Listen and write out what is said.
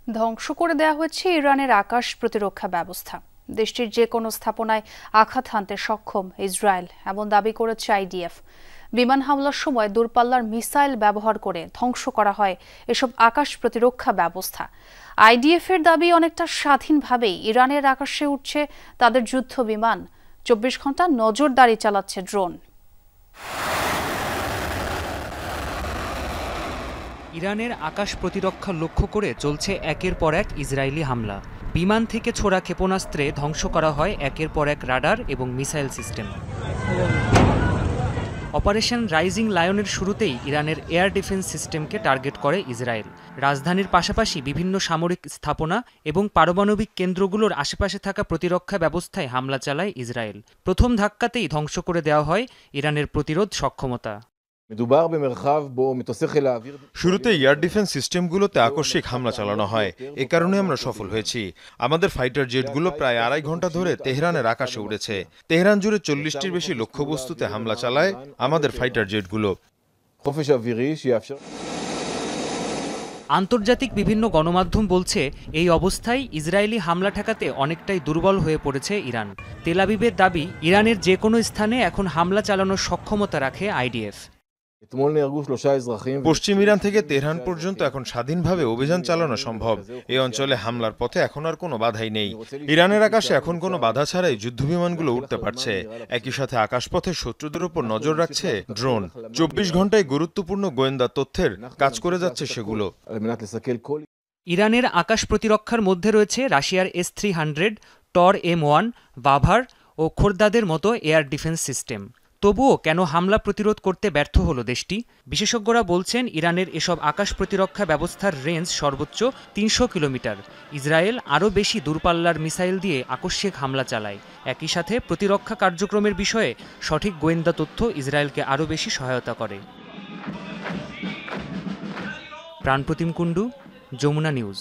ধ্বংস করে দেওয়া হয়েছে ইরানের আকাশ প্রতিরক্ষা ব্যবস্থা। দেশটির যে কোনো স্থাপনায় আঘাত হানতে সক্ষম ইসরায়েল, এমন দাবি করেছে আইডিএফ। বিমান হামলার সময় দূরপাল্লার মিসাইল ব্যবহার করে ধ্বংস করা হয় এসব আকাশ প্রতিরক্ষা ব্যবস্থা। আইডিএফ এর দাবি, অনেকটা স্বাধীনভাবেই ইরানের আকাশে উঠছে তাদের যুদ্ধ বিমান। 24 ঘন্টা নজরদারি চালাচ্ছে ড্রোন। ইরানের আকাশ প্রতিরক্ষা লক্ষ্য করে চলছে একের পর এক ইসরায়েলি হামলা। বিমান থেকে ছোড়া ক্ষেপণাস্ত্রে ধ্বংস করা হয় একের পর এক রাডার এবং মিসাইল সিস্টেম। অপারেশন রাইজিং লায়নের শুরুতেই ইরানের এয়ার ডিফেন্স সিস্টেমকে টার্গেট করে ইসরায়েল। রাজধানীর পাশাপাশি বিভিন্ন সামরিক স্থাপনা এবং পারমাণবিক কেন্দ্রগুলোর আশেপাশে থাকা প্রতিরক্ষা ব্যবস্থায় হামলা চালায় ইসরায়েল। প্রথম ধাক্কাতেই ধ্বংস করে দেওয়া হয় ইরানের প্রতিরোধ সক্ষমতা। শুরুতে এয়ার ডিফেন্স সিস্টেমগুলোতে আকস্মিক হামলা চালানো হয়। এ কারণে আমরা সফল হয়েছি। আমাদের ফাইটার জেটগুলো প্রায় 2.5 ঘন্টা ধরে তেহরানের আকাশে উড়েছে। তেহরান জুড়ে 40টির বেশি লক্ষ্যবস্তুতে হামলা চালায় আমাদের ফাইটার জেটগুলো। আন্তর্জাতিক বিভিন্ন গণমাধ্যম বলছে, এই অবস্থায় ইসরায়েলি হামলা ঠেকাতে অনেকটাই দুর্বল হয়ে পড়েছে ইরান। তেল আবিবের দাবি, ইরানের যে কোনো স্থানে এখন হামলা চালানোর সক্ষমতা রাখে আইডিএফ। পশ্চিম ইরান থেকে তেহরান পর্যন্ত এখন স্বাধীনভাবে অভিযান চালানো সম্ভব। এই অঞ্চলে হামলার পথে এখন আর কোনো বাধাই নেই। ইরানের আকাশে এখন কোনো বাধা ছাড়াই যুদ্ধবিমানগুলো উঠতে পারছে। একই সাথে আকাশপথে শত্রুদের উপর নজর রাখছে ড্রোন। 24 ঘন্টায় গুরুত্বপূর্ণ গোয়েন্দা তথ্যের কাজ করে যাচ্ছে সেগুলো। ইরানের আকাশ প্রতিরক্ষার মধ্যে রয়েছে রাশিয়ার S-300, টর M1, বাভার ও খোরদাদের মতো এয়ার ডিফেন্স সিস্টেম। তবুও কেন হামলা প্রতিরোধ করতে ব্যর্থ হলো দেশটি? বিশেষজ্ঞরা বলছেন, ইরানের এসব আকাশ প্রতিরক্ষা ব্যবস্থার রেঞ্জ সর্বোচ্চ 300 কিলোমিটার। ইসরায়েল আরও বেশি দূরপাল্লার মিসাইল দিয়ে আকস্মিক হামলা চালায়। একই সাথে প্রতিরক্ষা কার্যক্রমের বিষয়ে সঠিক গোয়েন্দা তথ্য ইসরায়েলকে আরও বেশি সহায়তা করে। প্রাণপ্রতিম কুণ্ডু, যমুনা নিউজ।